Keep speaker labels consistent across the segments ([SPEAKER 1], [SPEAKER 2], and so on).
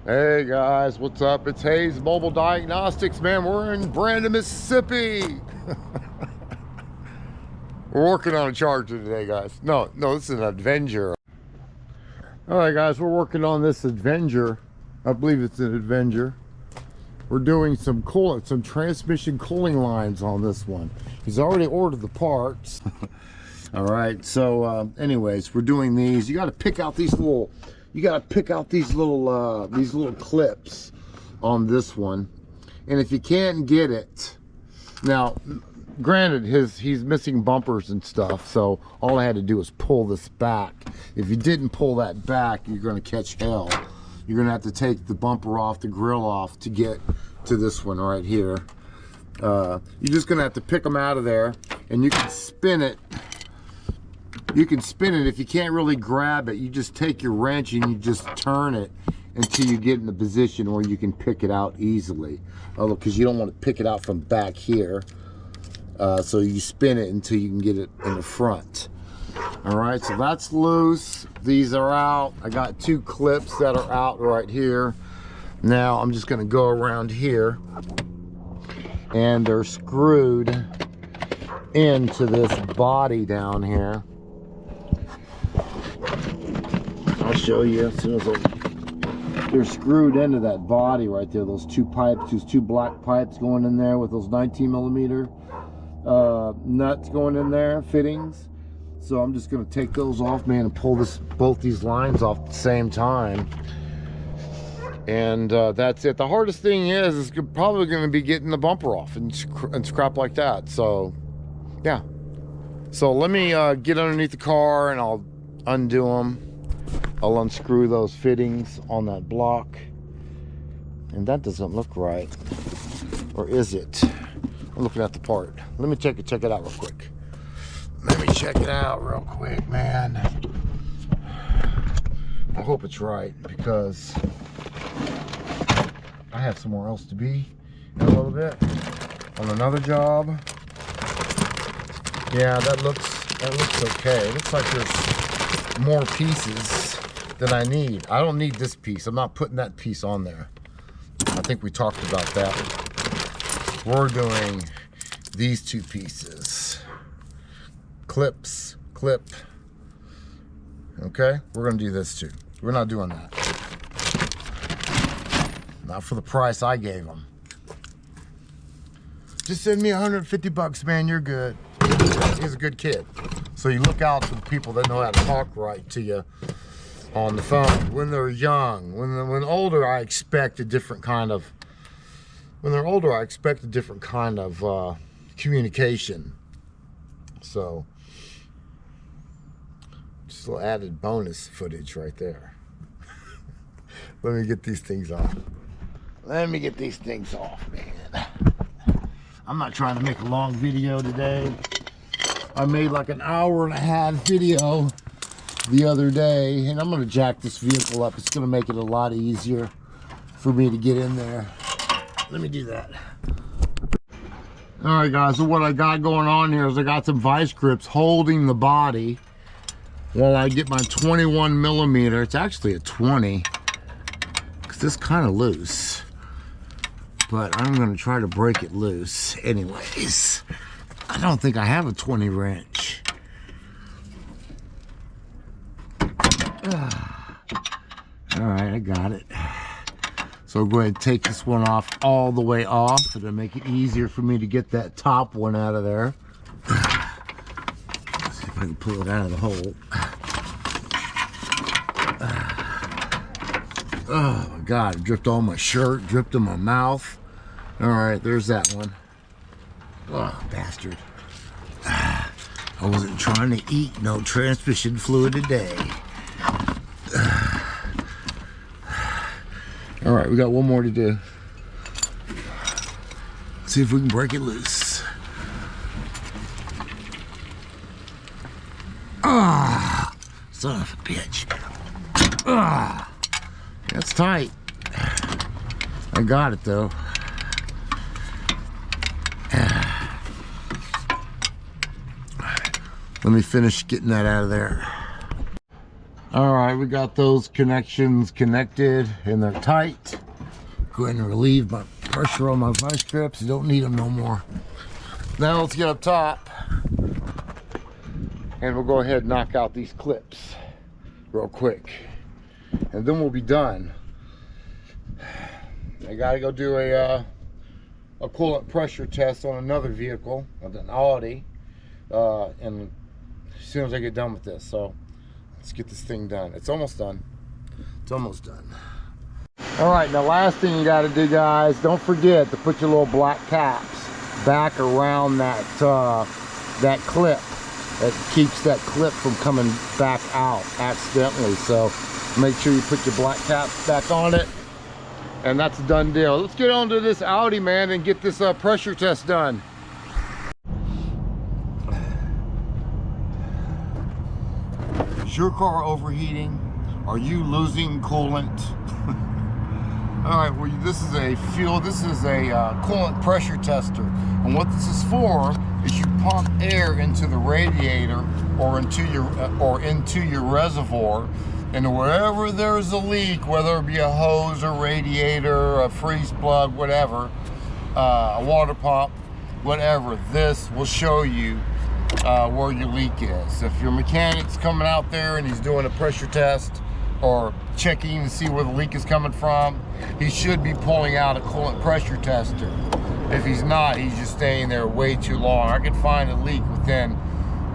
[SPEAKER 1] Hey guys, what's up? It's Hayes Mobile Diagnostics, man. We're in Brandon, Mississippi. We're working on a Charger today, guys. No, this is an Avenger. All right, guys, we're working on this Avenger. I believe it's an Avenger. We're doing some coolant, some transmission cooling lines on this one. He's already ordered the parts. All right, so anyways, we're doing these. You got to pick out these little. You got to pick out these little clips on this one, and if you can't get it, now, granted, he's missing bumpers and stuff, so all I had to do was pull this back. If you didn't pull that back, you're going to catch hell. You're going to have to take the bumper off, the grill off to get to this one right here. You're just going to have to pick them out of there, and you can spin it. You can spin it. If you can't really grab it, you just take your wrench and you just turn it until you get in the position where you can pick it out easily. Because you don't want to pick it out from back here. So you spin it until you can get it in the front. All right, so that's loose. These are out. I got two clips that are out right here. Now I'm just going to go around here, and they're screwed into this body down here. I'll show you as soon as they're screwed into that body right there. Those two pipes, those two black pipes going in there with those 19mm nuts going in there, fittings. So I'm just going to take those off, man, and pull both these lines off at the same time. And that's it. The hardest thing is probably going to be getting the bumper off and scrap like that. So yeah. So let me get underneath the car and I'll undo them. I'll unscrew those fittings on that block. And that doesn't look right. Or is it? I'm looking at the part. Let me check it out real quick. Let me check it out real quick, man. I hope it's right, because I have somewhere else to be in a little bit on another job. Yeah, that looks okay. It looks like there's more pieces than I need. I don't need this piece. I'm not putting that piece on there. I think we talked about that. We're doing these two pieces. Clip. Okay? We're gonna do this too. We're not doing that. Not for the price I gave them. Just send me $150, man, you're good. He's a good kid. So you look out for the people that know how to talk right to you on the phone when they're young. When older, I expect a different kind of. When they're older, I expect a different kind of communication. So, just a little added bonus footage right there. Let me get these things off. Let me get these things off, man. I'm not trying to make a long video today. I made like an 1.5-hour video the other day, and I'm gonna jack this vehicle up. It's gonna make it a lot easier for me to get in there. Let me do that. All right, guys, so what I got going on here is I got some vice grips holding the body while I get my 21mm. It's actually a 20, because this kind of loose, but I'm gonna try to break it loose anyways. I don't think I have a 20 wrench. All right, I got it. So I'll go ahead and take this one off all the way off. It'll make it easier for me to get that top one out of there. Let's see if I can pull it out of the hole. Oh my God, it dripped on my shirt, dripped in my mouth. All right, there's that one. Oh, bastard. I wasn't trying to eat no transmission fluid today. All right, we got one more to do. Let's see if we can break it loose. Ah, son of a bitch. Ah, that's tight. I got it though. Let me finish getting that out of there. All right, we got those connections connected and they're tight. Go ahead and relieve my pressure on my vice grips. You don't need them no more. Now let's get up top and we'll go ahead and knock out these clips real quick. And then we'll be done. I gotta go do a coolant pressure test on another vehicle, an Audi, and as soon as I get done with this. So let's get this thing done. It's almost done. It's almost done. All right, now last thing you got to do, guys, don't forget to put your little black caps back around that that clip. It keeps that clip from coming back out accidentally. So make sure you put your black caps back on it, and that's a done deal. Let's get on to this Audi, man, and get this pressure test done. Is your car overheating? Are you losing coolant? All right, well, this is a coolant pressure tester, and what this is for is you pump air into the radiator or into your reservoir, and wherever there's a leak, whether it be a hose or radiator, a freeze plug, whatever, a water pump, whatever, this will show you where your leak is. If your mechanic's coming out there and he's doing a pressure test or checking to see where the leak is coming from, he should be pulling out a coolant pressure tester. If he's not, he's just staying there way too long. I could find a leak within,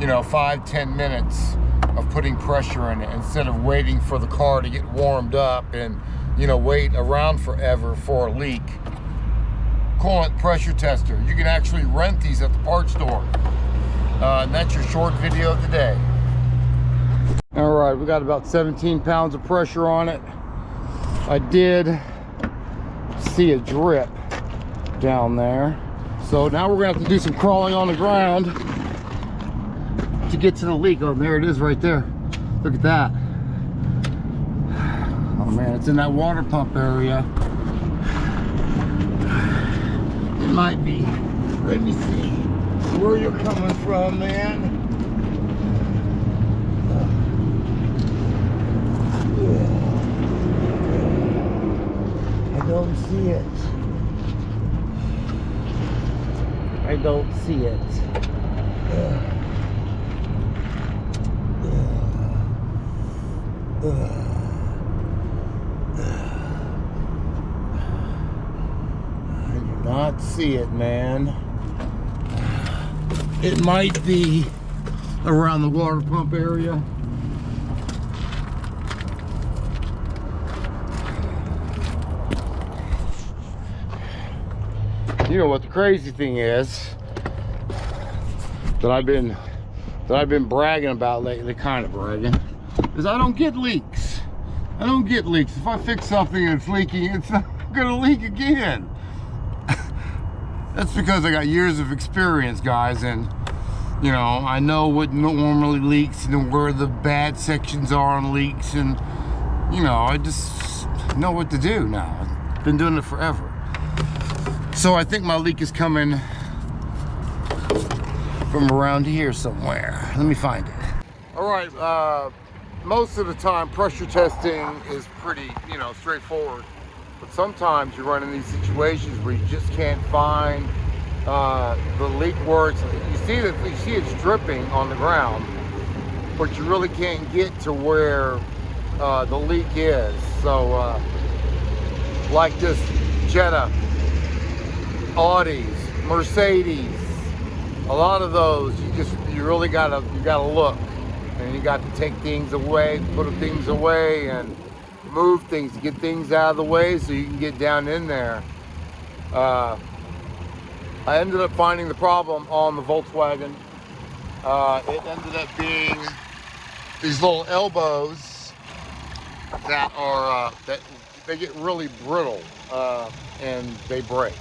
[SPEAKER 1] 5-10 minutes of putting pressure in it, instead of waiting for the car to get warmed up and, wait around forever for a leak. Coolant pressure tester. You can actually rent these at the parts store. And that's your short video of the day. All right, we got about 17 pounds of pressure on it. I did see a drip down there. So now we're gonna have to do some crawling on the ground to get to the leak. Oh, there it is right there. Look at that. Oh man, it's in that water pump area. It might be. Let me see where you're coming from, man. I don't see it. I don't see it. I do not see it, man. It might be around the water pump area. You know what the crazy thing is that I've been bragging about lately, kind of bragging, is I don't get leaks. I don't get leaks. If I fix something and it's leaking, it's not gonna leak again. That's because I got years of experience, guys, and I know what normally leaks and where the bad sections are on leaks, and I just know what to do now. I've been doing it forever. So I think my leak is coming from around here somewhere. Let me find it. All right, most of the time pressure testing is pretty, straightforward. But sometimes you run in these situations where you just can't find the leak where you see it's dripping on the ground, but you really can't get to where the leak is. So like this Jetta, Audis, Mercedes, a lot of those, you really gotta look, and you got to take things away, put things away, and move things to get things out of the way so you can get down in there. I ended up finding the problem on the Volkswagen. It ended up being these little elbows that are that they get really brittle and they break.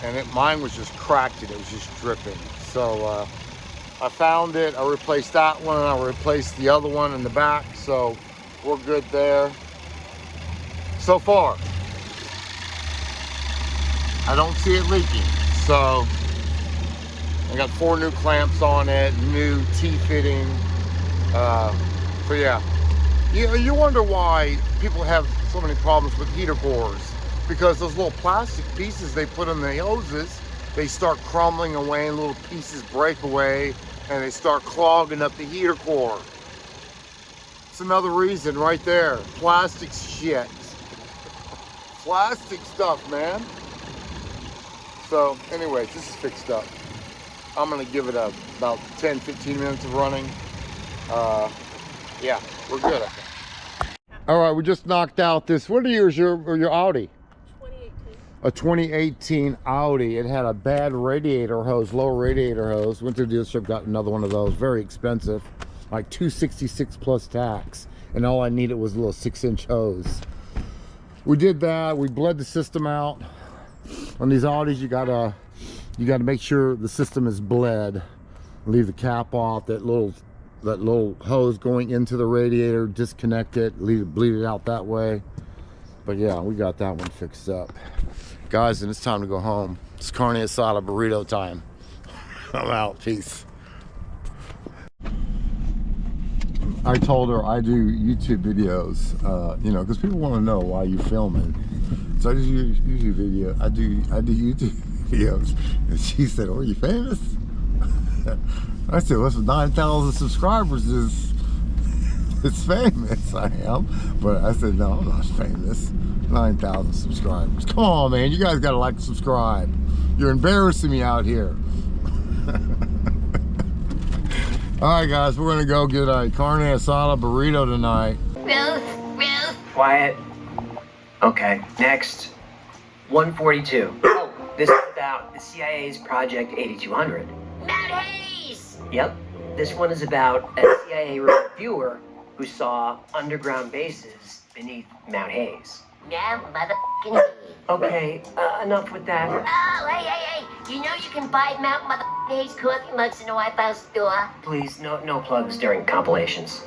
[SPEAKER 1] And mine was just cracked and it was just dripping. So I found it, I replaced that one, and I replaced the other one in the back, so we're good there. So far, I don't see it leaking. So I got 4 new clamps on it, new T-fitting. So yeah, You wonder why people have so many problems with heater cores. Because those little plastic pieces they put in the hoses, they start crumbling away and little pieces break away and they start clogging up the heater core. It's another reason right there. Plastic shit. Plastic stuff, man. So anyways, this is fixed up. I'm gonna give it about 10-15 minutes of running. Yeah, we're good, I think. All right, we just knocked out this. What year is your Audi?
[SPEAKER 2] 2018.
[SPEAKER 1] A 2018 Audi. It had a bad radiator hose, low radiator hose. Went to the dealership, got another one of those. Very expensive, like $266 plus tax. And all I needed was a little 6-inch hose. We did that. We bled the system out. On these Audis, you gotta make sure the system is bled. Leave the cap off. That little hose going into the radiator, disconnect it, bleed it out that way. But yeah, we got that one fixed up, guys, and it's time to go home. It's carne asada burrito time. I'm out. Peace. I told her I do YouTube videos, you know, because people want to know why you filming. So I just YouTube video. I do YouTube videos, and she said, "Oh, are you famous?" I said, "What's 9,000 subscribers it's famous." I am, but I said, "No, I'm not famous. 9,000 subscribers. Come on, man. You guys gotta like and subscribe. You're embarrassing me out here." All right, guys, we're gonna go get a carne asada burrito tonight.
[SPEAKER 3] Ruth. Quiet. Okay, next. 142. Oh, this is about the CIA's Project 8200.
[SPEAKER 4] Mount Hayes!
[SPEAKER 3] Yep. This one is about a CIA reviewer who saw underground bases beneath Mount Hayes.
[SPEAKER 4] Now, motherfucking Hayes.
[SPEAKER 3] Okay, enough with that.
[SPEAKER 4] Oh, hey. You know you can buy Mount motherfucking Hayes coffee mugs in the White House store?
[SPEAKER 3] Please, no plugs during compilations.